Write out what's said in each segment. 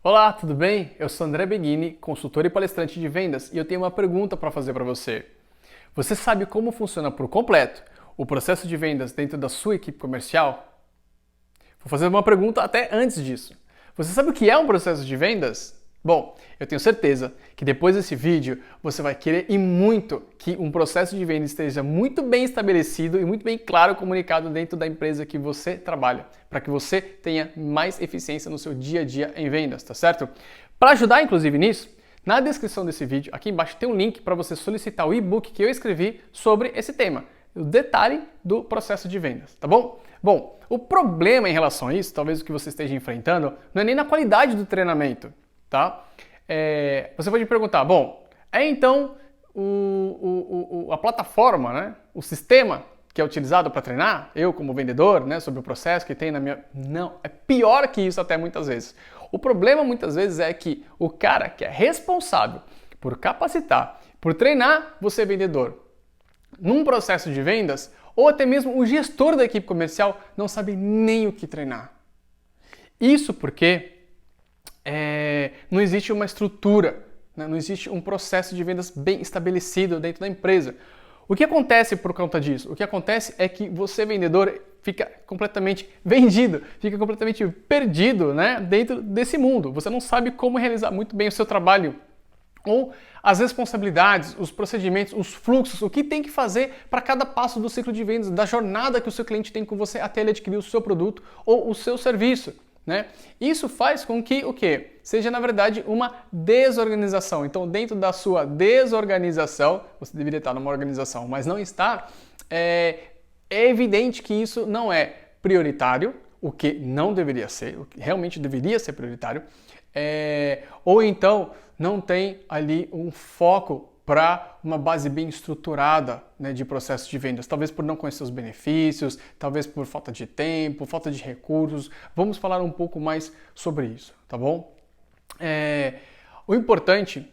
Olá, tudo bem? Eu sou André Beghini, consultor e palestrante de vendas, e eu tenho uma pergunta para fazer para você. Você sabe como funciona por completo o processo de vendas dentro da sua equipe comercial? Vou fazer uma pergunta até antes disso. Você sabe o que é um processo de vendas? Bom, eu tenho certeza que depois desse vídeo você vai querer e muito que um processo de venda esteja muito bem estabelecido e muito bem claro comunicado dentro da empresa que você trabalha, para que você tenha mais eficiência no seu dia a dia em vendas, tá certo? Para ajudar inclusive nisso, na descrição desse vídeo, aqui embaixo tem um link para você solicitar o e-book que eu escrevi sobre esse tema, o detalhe do processo de vendas, tá bom? Bom, o problema em relação a isso, talvez o que você esteja enfrentando, não é nem na qualidade do treinamento, tá? Você pode me perguntar, bom, então a plataforma, né, o sistema que é utilizado para treinar, eu como vendedor, né, sobre o processo que tem na minha... Não, é pior que isso até muitas vezes. O problema muitas vezes é que o cara que é responsável por capacitar, por treinar você vendedor num processo de vendas, ou até mesmo o gestor da equipe comercial não sabe nem o que treinar. Isso porque não existe uma estrutura, né? Não existe um processo de vendas bem estabelecido dentro da empresa. O que acontece por conta disso? O que acontece é que você, vendedor, fica completamente vendido, fica completamente perdido, né, dentro desse mundo. Você não sabe como realizar muito bem o seu trabalho, ou as responsabilidades, os procedimentos, os fluxos, o que tem que fazer para cada passo do ciclo de vendas, da jornada que o seu cliente tem com você até ele adquirir o seu produto ou o seu serviço. Né? Isso faz com que o quê? Seja, na verdade, uma desorganização. Então, dentro da sua desorganização, você deveria estar numa organização, mas não está, é evidente que isso não é prioritário, o que não deveria ser, o que realmente deveria ser prioritário, ou então não tem ali um foco para uma base bem estruturada, né, de processo de vendas. Talvez por não conhecer os benefícios, talvez por falta de tempo, falta de recursos. Vamos falar um pouco mais sobre isso, tá bom? O importante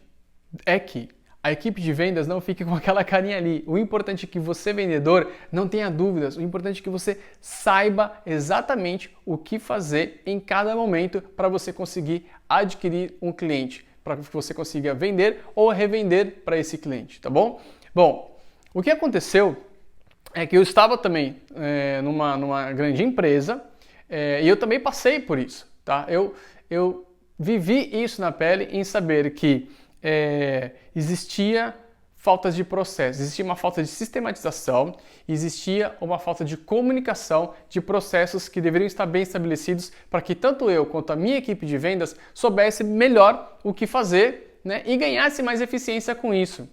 é que a equipe de vendas não fique com aquela carinha ali. O importante é que você, vendedor, não tenha dúvidas. O importante é que você saiba exatamente o que fazer em cada momento para você conseguir adquirir um cliente, para que você consiga vender ou revender para esse cliente, tá bom? Bom, o que aconteceu é que eu estava também numa grande empresa e eu também passei por isso, tá? Eu vivi isso na pele em saber que existia faltas de processo, existia uma falta de sistematização, existia uma falta de comunicação de processos que deveriam estar bem estabelecidos para que tanto eu quanto a minha equipe de vendas soubesse melhor o que fazer, né, e ganhasse mais eficiência com isso.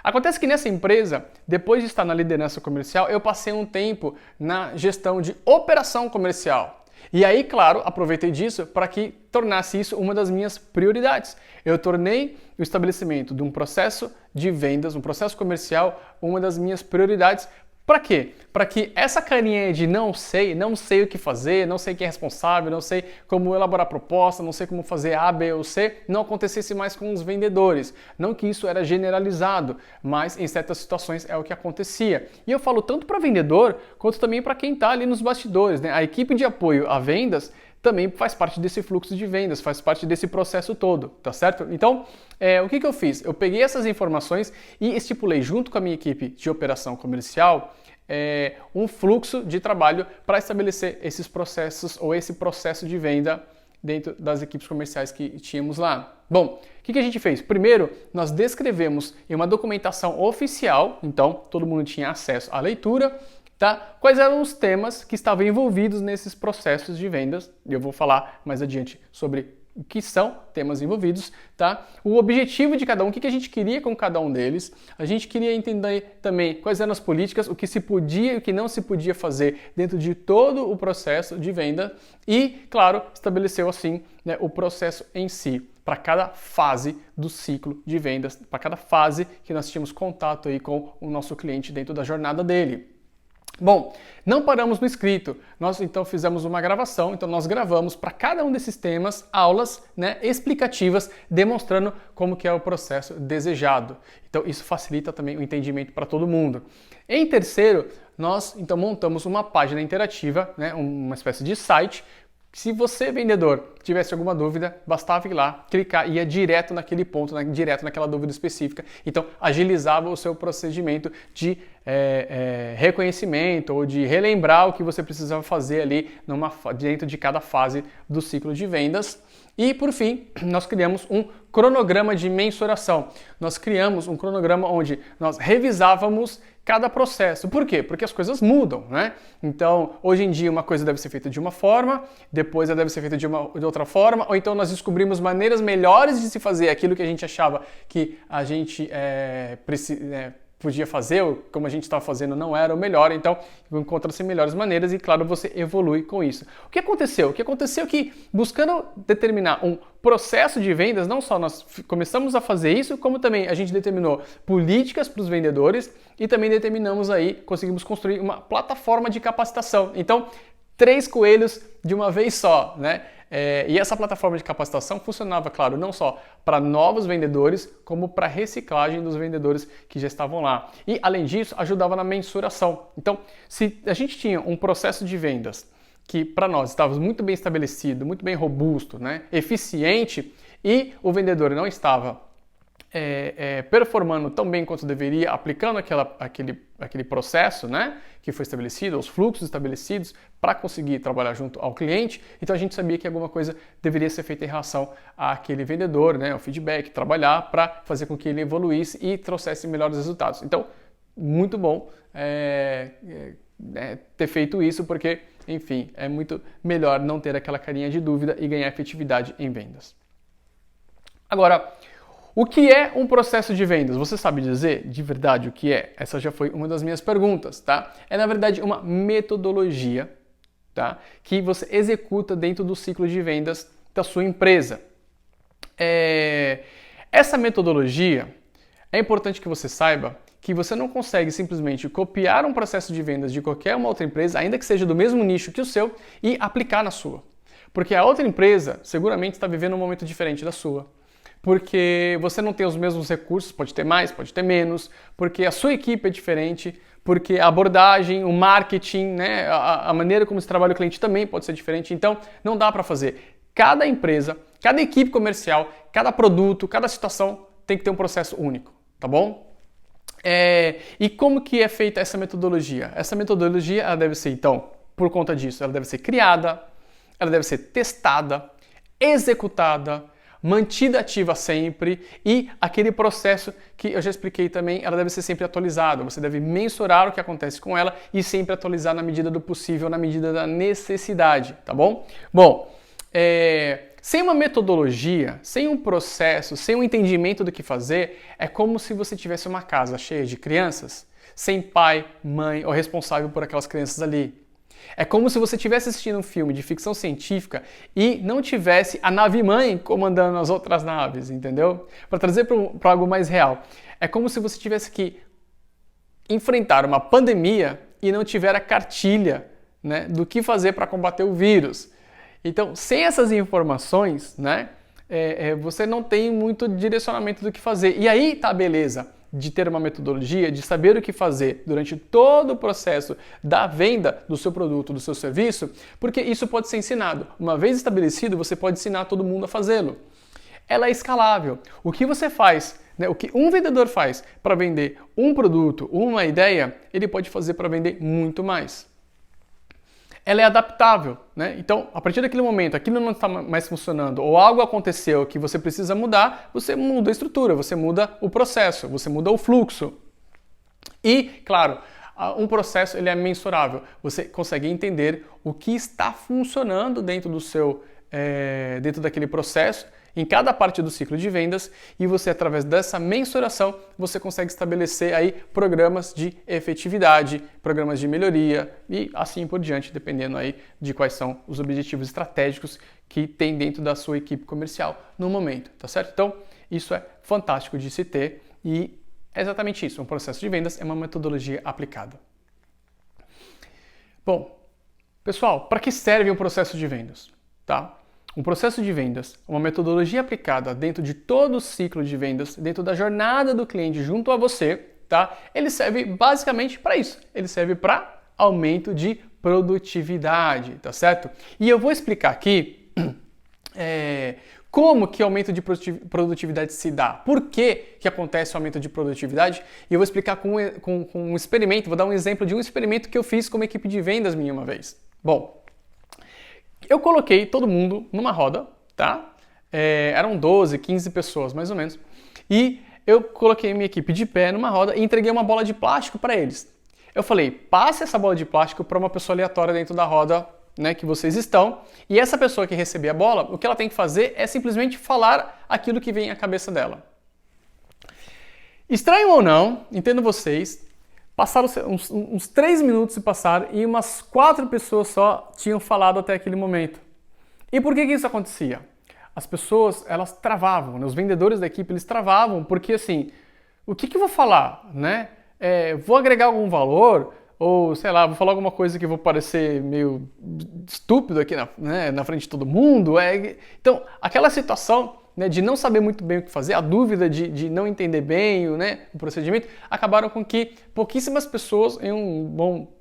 Acontece que nessa empresa, depois de estar na liderança comercial, eu passei um tempo na gestão de operação comercial. E aí, claro, aproveitei disso para que tornasse isso uma das minhas prioridades. Eu tornei o estabelecimento de um processo de vendas, um processo comercial, uma das minhas prioridades. Para quê? Para que essa carinha de não sei o que fazer, não sei quem é responsável, não sei como elaborar proposta, não sei como fazer A, B ou C, não acontecesse mais com os vendedores. Não que isso era generalizado, mas em certas situações é o que acontecia. E eu falo tanto para vendedor, quanto também para quem está ali nos bastidores, né? A equipe de apoio a vendas também faz parte desse fluxo de vendas, faz parte desse processo todo, tá certo? Então, o que eu fiz? Eu peguei essas informações e estipulei junto com a minha equipe de operação comercial um fluxo de trabalho para estabelecer esses processos ou esse processo de venda dentro das equipes comerciais que tínhamos lá. Bom, o que a gente fez? Primeiro, nós descrevemos em uma documentação oficial, então todo mundo tinha acesso à leitura, tá? Quais eram os temas que estavam envolvidos nesses processos de vendas. Eu vou falar mais adiante sobre o que são temas envolvidos, tá? O objetivo de cada um, o que a gente queria com cada um deles. A gente queria entender também quais eram as políticas, o que se podia e o que não se podia fazer dentro de todo o processo de venda e, claro, estabeleceu assim, né, o processo em si para cada fase do ciclo de vendas, para cada fase que nós tínhamos contato aí com o nosso cliente dentro da jornada dele. Bom, não paramos no escrito, nós então fizemos uma gravação, então nós gravamos para cada um desses temas aulas, né, explicativas, demonstrando como que é o processo desejado. Então isso facilita também o entendimento para todo mundo. Em terceiro, nós então montamos uma página interativa, né, uma espécie de site, Se você, vendedor, tivesse alguma dúvida, bastava ir lá, clicar e ia direto naquele ponto, direto naquela dúvida específica. Então, agilizava o seu procedimento de reconhecimento ou de relembrar o que você precisava fazer ali dentro de cada fase do ciclo de vendas. E, por fim, nós criamos um cronograma de mensuração. Nós criamos um cronograma onde nós revisávamos cada processo. Por quê? Porque as coisas mudam, né? Então, hoje em dia, uma coisa deve ser feita de uma forma, depois ela deve ser feita de outra forma, ou então nós descobrimos maneiras melhores de se fazer aquilo que a gente achava que a gente podia fazer, ou como a gente estava fazendo não era o melhor, então encontra-se melhores maneiras e, claro, você evolui com isso. O que aconteceu? O que aconteceu é que, buscando determinar um processo de vendas, não só nós começamos a fazer isso, como também a gente determinou políticas para os vendedores e também determinamos aí, conseguimos construir uma plataforma de capacitação. Então, 3 coelhos de uma vez só, né? E essa plataforma de capacitação funcionava, claro, não só para novos vendedores, como para reciclagem dos vendedores que já estavam lá. E, além disso, ajudava na mensuração. Então, se a gente tinha um processo de vendas que, para nós, estava muito bem estabelecido, muito bem robusto, né, eficiente, e o vendedor não estava performando tão bem quanto deveria, aplicando aquele processo, né, que foi estabelecido, os fluxos estabelecidos para conseguir trabalhar junto ao cliente, então a gente sabia que alguma coisa deveria ser feita em relação àquele vendedor, né, o feedback, trabalhar para fazer com que ele evoluísse e trouxesse melhores resultados. Então, muito bom ter feito isso, porque, enfim, é muito melhor não ter aquela carinha de dúvida e ganhar efetividade em vendas. Agora, o que é um processo de vendas? Você sabe dizer de verdade o que é? Essa já foi uma das minhas perguntas, tá? É, na verdade, uma metodologia, tá, que você executa dentro do ciclo de vendas da sua empresa. Essa metodologia, é importante que você saiba que você não consegue simplesmente copiar um processo de vendas de qualquer uma outra empresa, ainda que seja do mesmo nicho que o seu, e aplicar na sua. Porque a outra empresa seguramente está vivendo um momento diferente da sua. Porque você não tem os mesmos recursos, pode ter mais, pode ter menos, porque a sua equipe é diferente, porque a abordagem, o marketing, né, a maneira como se trabalha o cliente também pode ser diferente, então não dá para fazer. Cada empresa, cada equipe comercial, cada produto, cada situação tem que ter um processo único, tá bom? E como que é feita essa metodologia? Essa metodologia, ela deve ser, então, por conta disso, ela deve ser criada, ela deve ser testada, executada, mantida ativa sempre, e aquele processo que eu já expliquei também, ela deve ser sempre atualizada. Você deve mensurar o que acontece com ela e sempre atualizar na medida do possível, na medida da necessidade, tá bom? Bom, sem uma metodologia, sem um processo, sem um entendimento do que fazer, é como se você tivesse uma casa cheia de crianças, sem pai, mãe ou responsável por aquelas crianças ali. É como se você estivesse assistindo um filme de ficção científica e não tivesse a nave-mãe comandando as outras naves, entendeu? Para trazer para algo mais real. É como se você tivesse que enfrentar uma pandemia e não tiver a cartilha, né, do que fazer para combater o vírus. Então, sem essas informações, né, você não tem muito direcionamento do que fazer. E aí tá a beleza de ter uma metodologia, de saber o que fazer durante todo o processo da venda do seu produto, do seu serviço, porque isso pode ser ensinado. Uma vez estabelecido, você pode ensinar todo mundo a fazê-lo. Ela é escalável. O que você faz, né, o que um vendedor faz para vender um produto, uma ideia, ele pode fazer para vender muito mais. Ela é adaptável, né? Então, a partir daquele momento, aquilo não está mais funcionando, ou algo aconteceu que você precisa mudar, você muda a estrutura, você muda o processo, você muda o fluxo. E, claro, um processo ele é mensurável. Você consegue entender o que está funcionando dentro dentro daquele processo, em cada parte do ciclo de vendas, e você, através dessa mensuração, você consegue estabelecer aí programas de efetividade, programas de melhoria e assim por diante, dependendo aí de quais são os objetivos estratégicos que tem dentro da sua equipe comercial no momento, tá certo? Então, isso é fantástico de se ter e é exatamente isso, um processo de vendas é uma metodologia aplicada. Bom, pessoal, para que serve um processo de vendas? Tá? Um processo de vendas, uma metodologia aplicada dentro de todo o ciclo de vendas, dentro da jornada do cliente junto a você, tá? Ele serve basicamente para isso. Ele serve para aumento de produtividade, tá certo? E eu vou explicar aqui como que o aumento de produtividade se dá, por que acontece o aumento de produtividade, e eu vou explicar com um experimento, vou dar um exemplo de um experimento que eu fiz com uma equipe de vendas minha uma vez. Bom, eu coloquei todo mundo numa roda, tá? Eram 12, 15 pessoas mais ou menos, e eu coloquei minha equipe de pé numa roda e entreguei uma bola de plástico para eles. Eu falei, passe essa bola de plástico para uma pessoa aleatória dentro da roda, né, que vocês estão, e essa pessoa que receber a bola, o que ela tem que fazer é simplesmente falar aquilo que vem à cabeça dela. Estranho ou não, entendo vocês, passaram uns 3 minutos se passaram e umas 4 pessoas só tinham falado até aquele momento. E por que isso acontecia? As pessoas, elas travavam, né? Os vendedores da equipe, eles travavam, porque assim, o que eu vou falar, né? Vou agregar algum valor? Ou, sei lá, vou falar alguma coisa que vou parecer meio estúpido aqui na frente de todo mundo. Então, aquela situação, né, de não saber muito bem o que fazer, a dúvida de não entender bem o procedimento, acabaram com que pouquíssimas pessoas, em um bom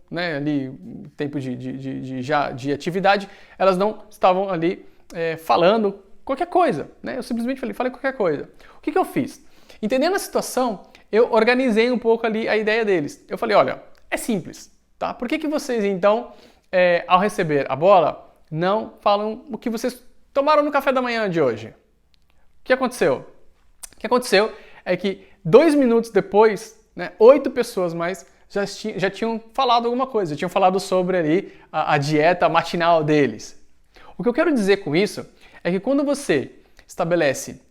tempo de atividade, elas não estavam ali falando qualquer coisa. Né? Eu simplesmente falei qualquer coisa. O que eu fiz? Entendendo a situação, eu organizei um pouco ali a ideia deles. Eu falei, olha, é simples, tá? Por que vocês, então, ao receber a bola, não falam o que vocês tomaram no café da manhã de hoje? O que aconteceu? O que aconteceu é que 2 minutos depois, 8 pessoas mais já tinham falado alguma coisa, já tinham falado sobre ali a dieta matinal deles. O que eu quero dizer com isso é que quando você estabelece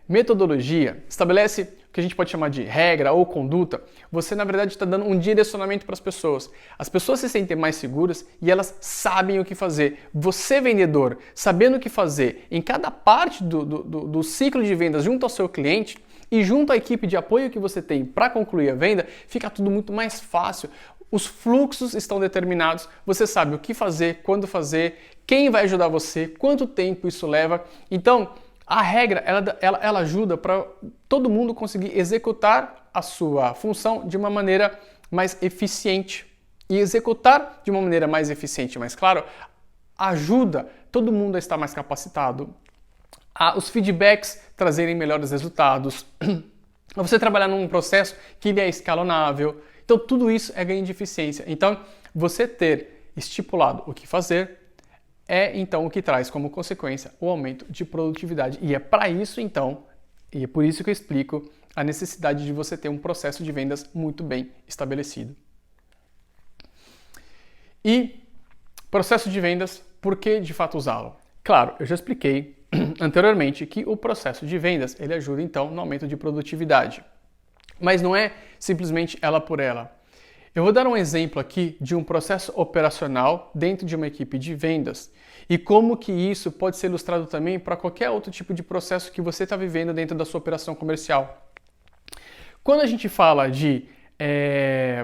metodologia, estabelece o que a gente pode chamar de regra ou conduta, você na verdade está dando um direcionamento para as pessoas. As pessoas se sentem mais seguras e elas sabem o que fazer. Você, vendedor, sabendo o que fazer em cada parte do ciclo de vendas junto ao seu cliente e junto à equipe de apoio que você tem para concluir a venda, fica tudo muito mais fácil. Os fluxos estão determinados, você sabe o que fazer, quando fazer, quem vai ajudar você, quanto tempo isso leva. Então, a regra, ela ajuda para todo mundo conseguir executar a sua função de uma maneira mais eficiente. E executar de uma maneira mais eficiente, mais claro, ajuda todo mundo a estar mais capacitado, a os feedbacks trazerem melhores resultados, a você trabalhar num processo que ele é escalonável. Então, tudo isso é ganho de eficiência. Então, você ter estipulado o que fazer, então o que traz como consequência o aumento de produtividade. E é para isso então, e é por isso que eu explico a necessidade de você ter um processo de vendas muito bem estabelecido. E processo de vendas, por que de fato usá-lo? Claro, eu já expliquei anteriormente que o processo de vendas ele ajuda então no aumento de produtividade. Mas não é simplesmente ela por ela. Eu vou dar um exemplo aqui de um processo operacional dentro de uma equipe de vendas e como que isso pode ser ilustrado também para qualquer outro tipo de processo que você está vivendo dentro da sua operação comercial. Quando a gente fala de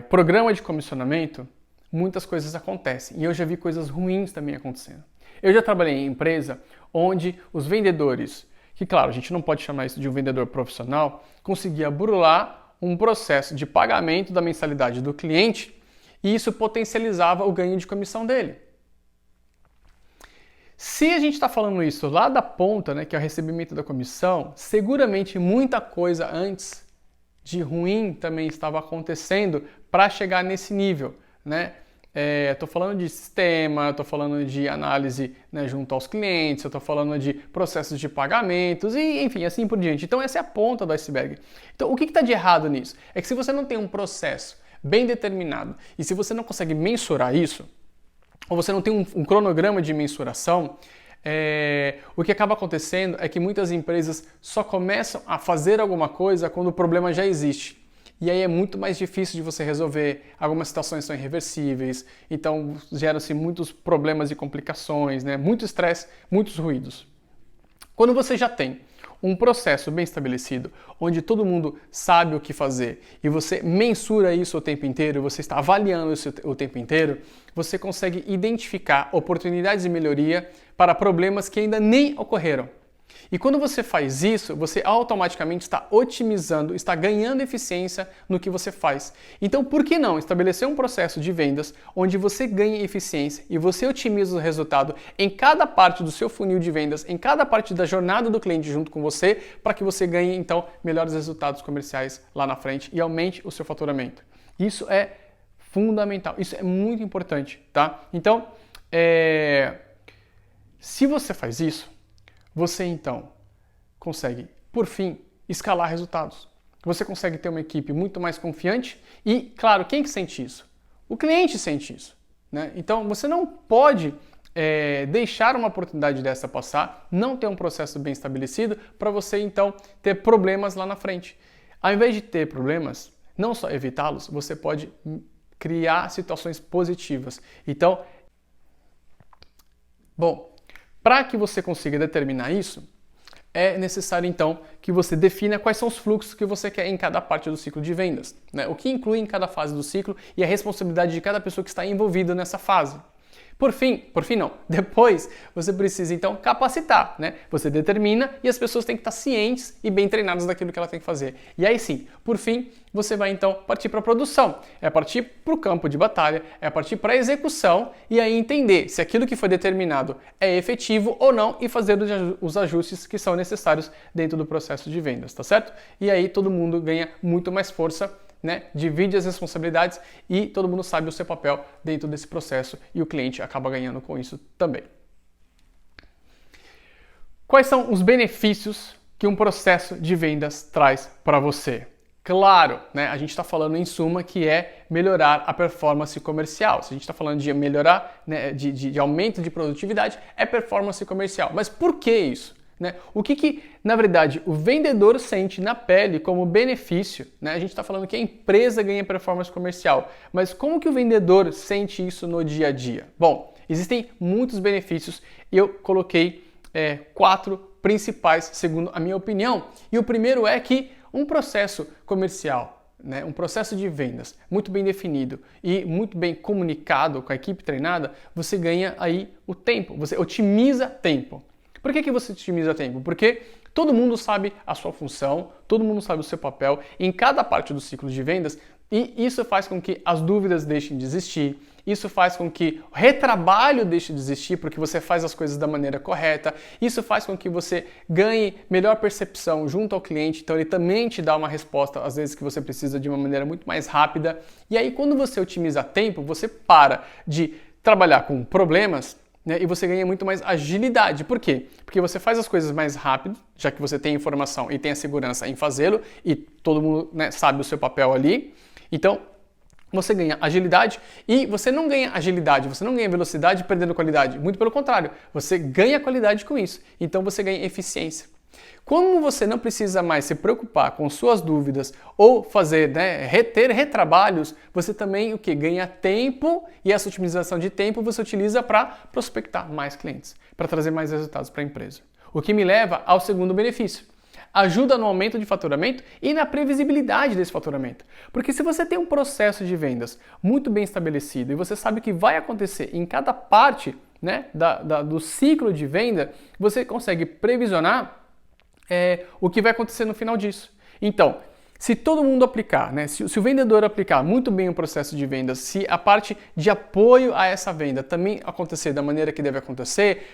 programa de comissionamento, muitas coisas acontecem e eu já vi coisas ruins também acontecendo. Eu já trabalhei em empresa onde os vendedores, que claro, a gente não pode chamar isso de um vendedor profissional, conseguia burlar um processo de pagamento da mensalidade do cliente e isso potencializava o ganho de comissão dele. Se a gente está falando isso lá da ponta, que é o recebimento da comissão, seguramente muita coisa antes de ruim também estava acontecendo para chegar nesse nível, Estou falando de sistema, estou falando de análise junto aos clientes, eu estou falando de processos de pagamentos e, enfim, assim por diante. Então, essa é a ponta do iceberg. Então, o que está de errado nisso? É que se você não tem um processo bem determinado e se você não consegue mensurar isso, ou você não tem um cronograma de mensuração, o que acaba acontecendo é que muitas empresas só começam a fazer alguma coisa quando o problema já existe. E aí é muito mais difícil de você resolver, algumas situações são irreversíveis, então geram-se muitos problemas e complicações, muito estresse, muitos ruídos. Quando você já tem um processo bem estabelecido, onde todo mundo sabe o que fazer e você mensura isso o tempo inteiro, você está avaliando isso o tempo inteiro, você consegue identificar oportunidades de melhoria para problemas que ainda nem ocorreram. E quando você faz isso, você automaticamente está otimizando, está ganhando eficiência no que você faz. Então, por que não estabelecer um processo de vendas onde você ganha eficiência e você otimiza o resultado em cada parte do seu funil de vendas, em cada parte da jornada do cliente junto com você, para que você ganhe, então, melhores resultados comerciais lá na frente e aumente o seu faturamento. Isso é fundamental, isso é muito importante, tá? Então, se você faz isso, você então consegue, por fim, escalar resultados. Você consegue ter uma equipe muito mais confiante e, claro, quem que sente isso? O cliente sente isso, né? Então, você não pode deixar uma oportunidade dessa passar, não ter um processo bem estabelecido para você, então, ter problemas lá na frente. Ao invés de ter problemas, não só evitá-los, você pode criar situações positivas. Então, bom, para que você consiga determinar isso, é necessário então que você defina quais são os fluxos que você quer em cada parte do ciclo de vendas, né? O que inclui em cada fase do ciclo e a responsabilidade de cada pessoa que está envolvida nessa fase. Por fim não, depois você precisa então capacitar, né? Você determina e as pessoas têm que estar cientes e bem treinadas daquilo que ela tem que fazer. E aí sim, por fim, você vai então partir para a produção, é partir para o campo de batalha, é partir para a execução e aí entender se aquilo que foi determinado é efetivo ou não e fazer os ajustes que são necessários dentro do processo de vendas, tá certo? E aí todo mundo ganha muito mais força, né? Divide as responsabilidades e todo mundo sabe o seu papel dentro desse processo e o cliente acaba ganhando com isso também. Quais são os benefícios que um processo de vendas traz para você? Claro, né? A gente está falando em suma que é melhorar a performance comercial. Se a gente está falando de melhorar, né, de aumento de produtividade, é performance comercial. Mas por que isso? Né? O que, na verdade, o vendedor sente na pele como benefício, né? A gente está falando que a empresa ganha performance comercial, mas como que o vendedor sente isso no dia a dia? Bom, existem muitos benefícios e eu coloquei 4 principais, segundo a minha opinião. E o primeiro é que um processo comercial, né, um processo de vendas muito bem definido e muito bem comunicado com a equipe treinada, você ganha aí o tempo, você otimiza tempo. Por que você otimiza tempo? Porque todo mundo sabe a sua função, todo mundo sabe o seu papel em cada parte do ciclo de vendas e isso faz com que as dúvidas deixem de existir, isso faz com que o retrabalho deixe de existir porque você faz as coisas da maneira correta, isso faz com que você ganhe melhor percepção junto ao cliente, então ele também te dá uma resposta às vezes que você precisa de uma maneira muito mais rápida. E aí quando você otimiza tempo, você para de trabalhar com problemas, né, e você ganha muito mais agilidade. Por quê? Porque você faz as coisas mais rápido, já que você tem informação e tem a segurança em fazê-lo e todo mundo, né, sabe o seu papel ali. Então, você ganha agilidade e você não ganha agilidade, você não ganha velocidade perdendo qualidade. Muito pelo contrário, você ganha qualidade com isso. Então, você ganha eficiência. Como você não precisa mais se preocupar com suas dúvidas ou fazer, né, ter retrabalhos, você também o que ganha tempo e essa otimização de tempo você utiliza para prospectar mais clientes, para trazer mais resultados para a empresa. O que me leva ao segundo benefício. Ajuda no aumento de faturamento e na previsibilidade desse faturamento. Porque se você tem um processo de vendas muito bem estabelecido e você sabe o que vai acontecer em cada parte, né, do ciclo de venda, você consegue previsionar o que vai acontecer no final disso. Então, se todo mundo aplicar, né, se o vendedor aplicar muito bem o processo de vendas, se a parte de apoio a essa venda também acontecer da maneira que deve acontecer,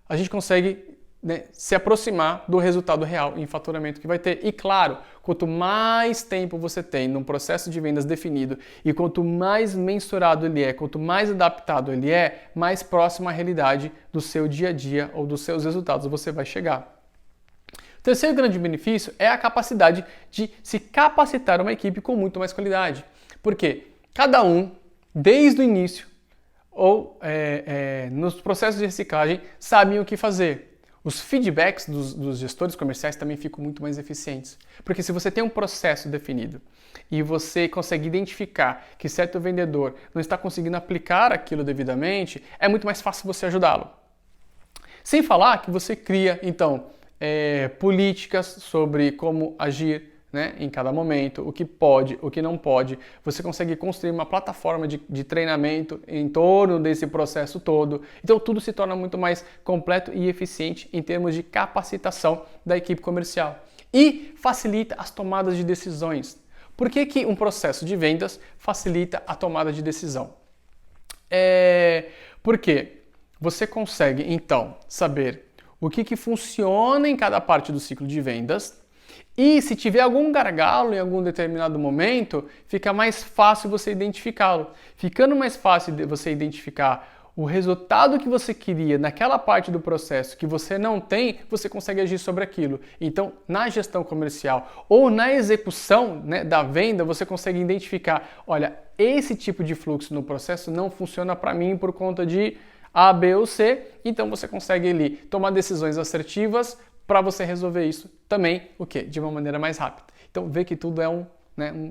a gente consegue, né, se aproximar do resultado real em faturamento que vai ter. E claro, quanto mais tempo você tem num processo de vendas definido e quanto mais mensurado ele é, quanto mais adaptado ele é, mais próximo à realidade do seu dia a dia ou dos seus resultados você vai chegar. O terceiro grande benefício é a capacidade de se capacitar uma equipe com muito mais qualidade. Porque cada um, desde o início ou nos processos de reciclagem, sabem o que fazer. Os feedbacks dos gestores comerciais também ficam muito mais eficientes. Porque se você tem um processo definido e você consegue identificar que certo vendedor não está conseguindo aplicar aquilo devidamente, é muito mais fácil você ajudá-lo. Sem falar que você cria, então, políticas sobre como agir, né, em cada momento, o que pode, o que não pode. Você consegue construir uma plataforma de treinamento em torno desse processo todo. Então tudo se torna muito mais completo e eficiente em termos de capacitação da equipe comercial. E facilita as tomadas de decisões. Por que que um processo de vendas facilita a tomada de decisão? Porque você consegue, então, saber o que funciona em cada parte do ciclo de vendas e se tiver algum gargalo em algum determinado momento, fica mais fácil você identificá-lo. Ficando mais fácil de você identificar o resultado que você queria naquela parte do processo que você não tem, você consegue agir sobre aquilo. Então, na gestão comercial ou na execução, né, da venda, você consegue identificar, olha, esse tipo de fluxo no processo não funciona para mim por conta de A, B ou C, então você consegue ali tomar decisões assertivas para você resolver isso também, o quê? De uma maneira mais rápida. Então, vê que tudo é um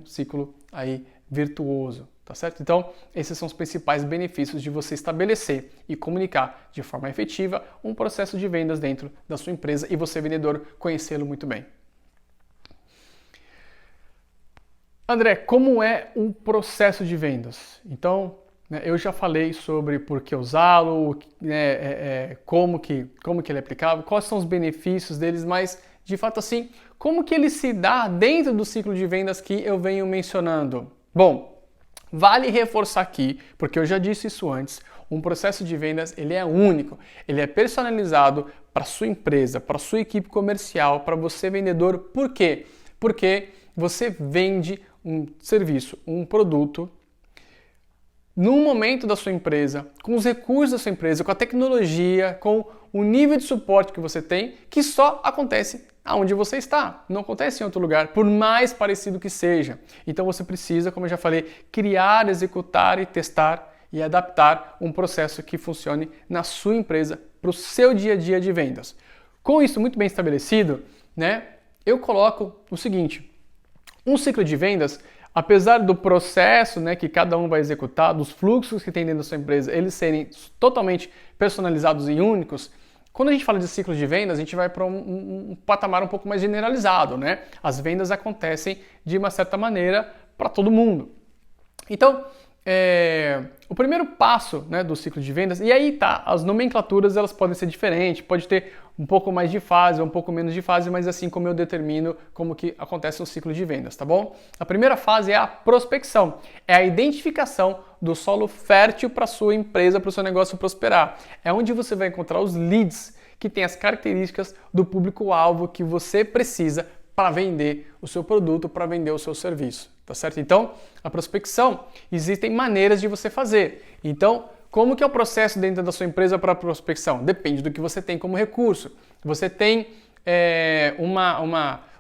ciclo aí virtuoso. Tá certo? Então, esses são os principais benefícios de você estabelecer e comunicar de forma efetiva um processo de vendas dentro da sua empresa e você, vendedor, conhecê-lo muito bem. André, como é um processo de vendas? Então, eu já falei sobre por que usá-lo, como que ele é aplicável, quais são os benefícios deles, mas, de fato, assim, como que ele se dá dentro do ciclo de vendas que eu venho mencionando? Bom, vale reforçar aqui, porque eu já disse isso antes, um processo de vendas ele é único, ele é personalizado para sua empresa, para sua equipe comercial, para você vendedor. Por quê? Porque você vende um serviço, um produto, num momento da sua empresa, com os recursos da sua empresa, com a tecnologia, com o nível de suporte que você tem, que só acontece aonde você está, não acontece em outro lugar, por mais parecido que seja. Então você precisa, como eu já falei, criar, executar e testar e adaptar um processo que funcione na sua empresa para o seu dia a dia de vendas. Com isso muito bem estabelecido, né, eu coloco o seguinte: um ciclo de vendas, apesar do processo, né, que cada um vai executar, dos fluxos que tem dentro da sua empresa, eles serem totalmente personalizados e únicos, quando a gente fala de ciclo de vendas, a gente vai para um patamar um pouco mais generalizado, né? As vendas acontecem de uma certa maneira para todo mundo. Então, o primeiro passo, né, do ciclo de vendas, e aí tá, as nomenclaturas elas podem ser diferentes, pode ter um pouco mais de fase ou um pouco menos de fase, mas assim como eu determino como que acontece o ciclo de vendas, tá bom? A primeira fase é a prospecção, é a identificação do solo fértil para sua empresa, para o seu negócio prosperar. É onde você vai encontrar os leads que têm as características do público-alvo que você precisa para vender o seu produto, para vender o seu serviço, tá certo? Então, a prospecção, existem maneiras de você fazer. Então, como que é o processo dentro da sua empresa para a prospecção? Depende do que você tem como recurso. Você tem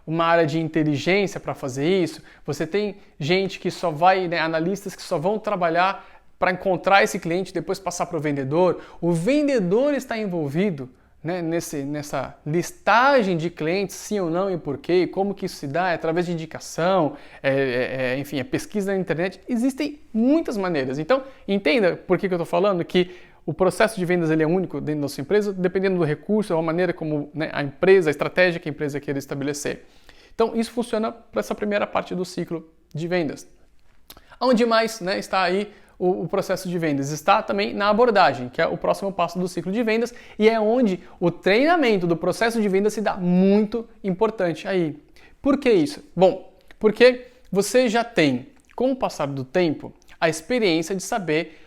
uma área de inteligência para fazer isso, você tem gente que só vai, né, analistas que só vão trabalhar para encontrar esse cliente e depois passar para o vendedor. O vendedor está envolvido, né, nessa listagem de clientes, sim ou não e por quê, e como que isso se dá, através de indicação, enfim, a pesquisa na internet. Existem muitas maneiras. Então, entenda por que eu estou falando que o processo de vendas ele é único dentro da sua empresa, dependendo do recurso, a maneira como, né, a empresa, a estratégia que a empresa queira estabelecer. Então, isso funciona para essa primeira parte do ciclo de vendas. Onde mais, né, está aí o processo de vendas? Está também na abordagem, que é o próximo passo do ciclo de vendas, e é onde o treinamento do processo de vendas se dá muito importante aí. Por que isso? Bom, porque você já tem, com o passar do tempo, a experiência de saber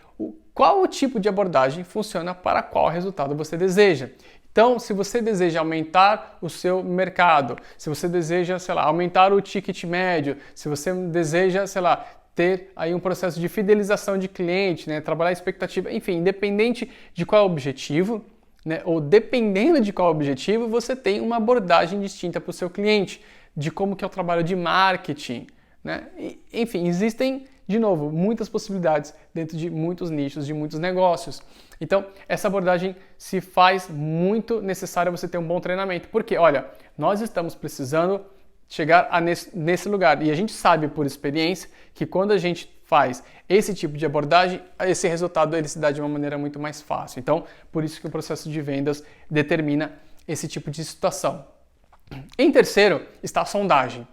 qual o tipo de abordagem funciona para qual resultado você deseja. Então, se você deseja aumentar o seu mercado, se você deseja, sei lá, aumentar o ticket médio, se você deseja, sei lá, ter aí um processo de fidelização de cliente, né, trabalhar a expectativa, enfim, independente de qual é o objetivo, né, ou dependendo de qual é o objetivo, você tem uma abordagem distinta para o seu cliente, de como que é o trabalho de marketing, né? Enfim, existem, de novo, muitas possibilidades dentro de muitos nichos, de muitos negócios. Então, essa abordagem se faz muito necessária você ter um bom treinamento, porque, olha, nós estamos precisando chegar nesse lugar. E a gente sabe por experiência que quando a gente faz esse tipo de abordagem, esse resultado ele se dá de uma maneira muito mais fácil. Então, por isso que o processo de vendas determina esse tipo de situação. Em terceiro está a sondagem.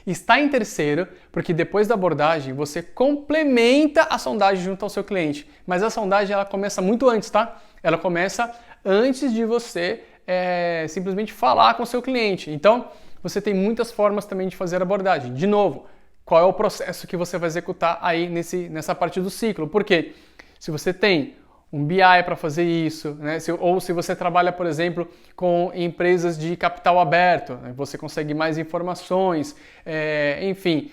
Está em terceiro, porque depois da abordagem você complementa a sondagem junto ao seu cliente. Mas a sondagem ela começa muito antes, tá? Ela começa antes de você simplesmente falar com o seu cliente. Então, você tem muitas formas também de fazer a abordagem. De novo, qual é o processo que você vai executar aí nessa parte do ciclo? Porque se você tem um BI para fazer isso, né? Ou se você trabalha, por exemplo, com empresas de capital aberto, né? Você consegue mais informações, enfim,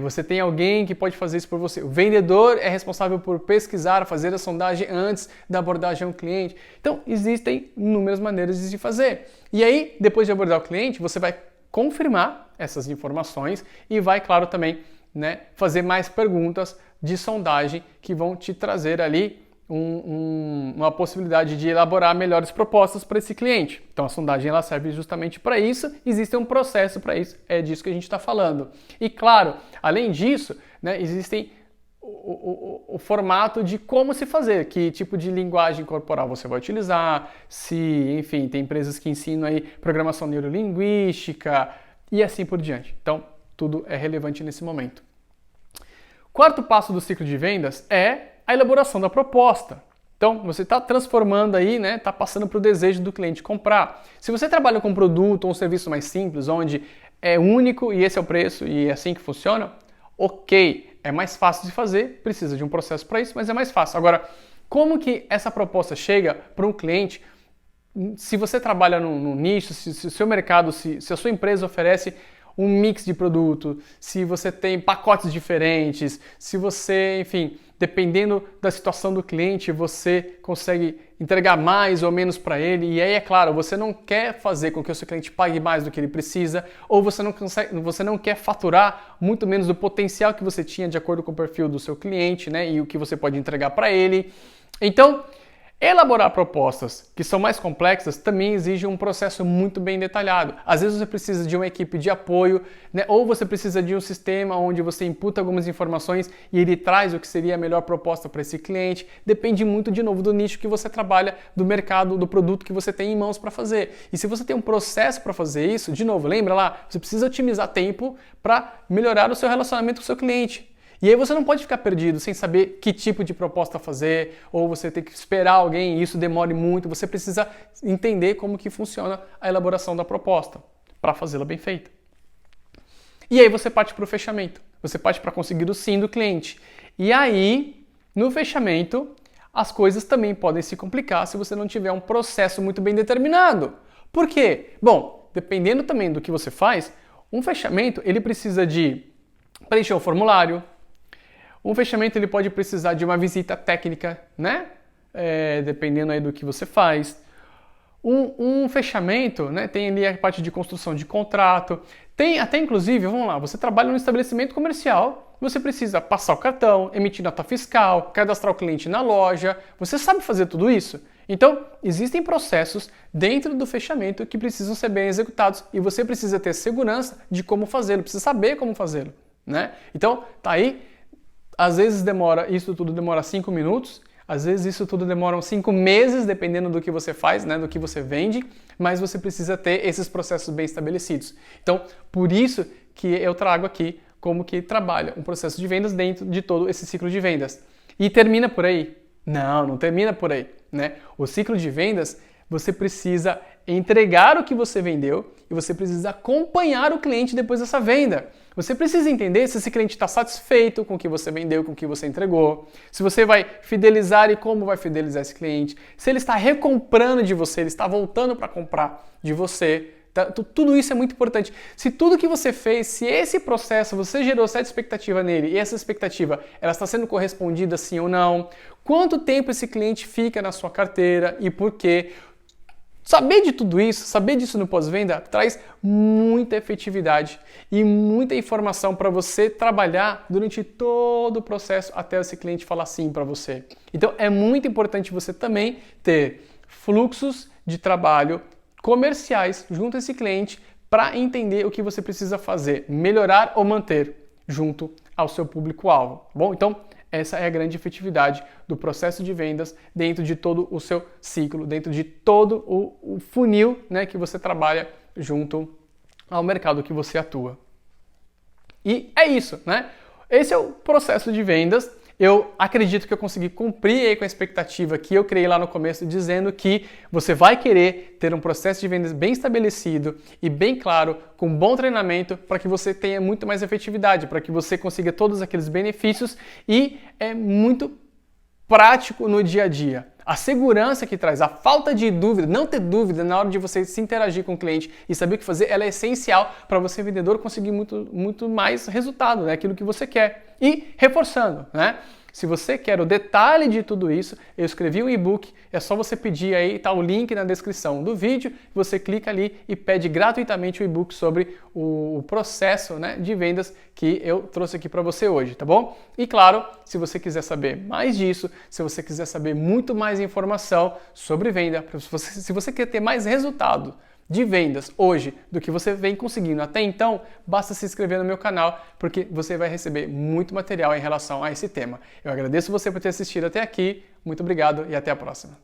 você tem alguém que pode fazer isso por você. O vendedor é responsável por pesquisar, fazer a sondagem antes da abordagem ao cliente. Então, existem inúmeras maneiras de fazer. E aí, depois de abordar o cliente, você vai confirmar essas informações e vai, claro, também, né, fazer mais perguntas de sondagem que vão te trazer ali uma possibilidade de elaborar melhores propostas para esse cliente. Então a sondagem ela serve justamente para isso, existe um processo para isso, é disso que a gente está falando. E claro, além disso, né, existem o formato de como se fazer, que tipo de linguagem corporal você vai utilizar, enfim, tem empresas que ensinam aí programação neurolinguística e assim por diante. Então, tudo é relevante nesse momento. Quarto passo do ciclo de vendas é a elaboração da proposta. Então, você está transformando aí, né, está passando para o desejo do cliente comprar. Se você trabalha com um produto ou um serviço mais simples, onde é único e esse é o preço e é assim que funciona, ok, é mais fácil de fazer, precisa de um processo para isso, mas é mais fácil. Agora, como que essa proposta chega para um cliente? Se você trabalha no nicho, se o seu mercado, se a sua empresa oferece um mix de produto, se você tem pacotes diferentes, se você, enfim, dependendo da situação do cliente, você consegue entregar mais ou menos para ele. E aí, é claro, você não quer fazer com que o seu cliente pague mais do que ele precisa, ou você não quer faturar muito menos do potencial que você tinha de acordo com o perfil do seu cliente, né, e o que você pode entregar para ele. Então, elaborar propostas que são mais complexas também exige um processo muito bem detalhado. Às vezes você precisa de uma equipe de apoio, né? Ou você precisa de um sistema onde você imputa algumas informações e ele traz o que seria a melhor proposta para esse cliente. Depende muito, de novo, do nicho que você trabalha, do mercado, do produto que você tem em mãos para fazer. E se você tem um processo para fazer isso, de novo, lembra lá, você precisa otimizar tempo para melhorar o seu relacionamento com o seu cliente. E aí você não pode ficar perdido sem saber que tipo de proposta fazer, ou você tem que esperar alguém e isso demore muito. Você precisa entender como que funciona a elaboração da proposta para fazê-la bem feita. E aí você parte para o fechamento. Você parte para conseguir o sim do cliente. E aí, no fechamento, as coisas também podem se complicar se você não tiver um processo muito bem determinado. Por quê? Bom, dependendo também do que você faz, um fechamento ele precisa de preencher um formulário. Um fechamento ele pode precisar de uma visita técnica, né? Dependendo aí do que você faz. Um fechamento, né? Tem ali a parte de construção de contrato. Tem até, inclusive, vamos lá, você trabalha num estabelecimento comercial, você precisa passar o cartão, emitir nota fiscal, cadastrar o cliente na loja. Você sabe fazer tudo isso? Então, existem processos dentro do fechamento que precisam ser bem executados e você precisa ter segurança de como fazê-lo, precisa saber como fazê-lo, né? Então, tá aí. Às vezes isso tudo demora 5 minutos, às vezes isso tudo demora 5 meses, dependendo do que você faz, né, do que você vende, mas você precisa ter esses processos bem estabelecidos. Então, por isso que eu trago aqui como que trabalha um processo de vendas dentro de todo esse ciclo de vendas. E termina por aí? Não termina por aí, né? O ciclo de vendas, você precisa entregar o que você vendeu e você precisa acompanhar o cliente depois dessa venda. Você precisa entender se esse cliente está satisfeito com o que você vendeu, com o que você entregou, se você vai fidelizar e como vai fidelizar esse cliente, se ele está recomprando de você, ele está voltando para comprar de você. Tudo isso é muito importante. Se tudo que você fez, se esse processo você gerou certa expectativa nele e essa expectativa ela está sendo correspondida sim ou não, quanto tempo esse cliente fica na sua carteira e por quê? Saber de tudo isso, saber disso no pós-venda, traz muita efetividade e muita informação para você trabalhar durante todo o processo até esse cliente falar sim para você. Então é muito importante você também ter fluxos de trabalho comerciais junto a esse cliente para entender o que você precisa fazer, melhorar ou manter junto ao seu público-alvo. Bom, então essa é a grande efetividade do processo de vendas dentro de todo o seu ciclo, dentro de todo o funil, né, que você trabalha junto ao mercado que você atua. E é isso, né? Esse é o processo de vendas. Eu acredito que eu consegui cumprir aí com a expectativa que eu criei lá no começo, dizendo que você vai querer ter um processo de vendas bem estabelecido e bem claro, com bom treinamento, para que você tenha muito mais efetividade, para que você consiga todos aqueles benefícios e é muito prático no dia a dia. A segurança que traz, a falta de dúvida, não ter dúvida na hora de você se interagir com o cliente e saber o que fazer, ela é essencial para você, vendedor, conseguir muito mais resultado, né? Aquilo que você quer. E reforçando, né? Se você quer o detalhe de tudo isso, eu escrevi um e-book, é só você pedir aí, tá o link na descrição do vídeo, você clica ali e pede gratuitamente o e-book sobre o processo, né, de vendas que eu trouxe aqui para você hoje, tá bom? E claro, se você quiser saber mais disso, se você quiser saber muito mais informação sobre venda, se você quer ter mais resultado de vendas hoje do que você vem conseguindo até então, basta se inscrever no meu canal, porque você vai receber muito material em relação a esse tema. Eu agradeço você por ter assistido até aqui, muito obrigado e até a próxima.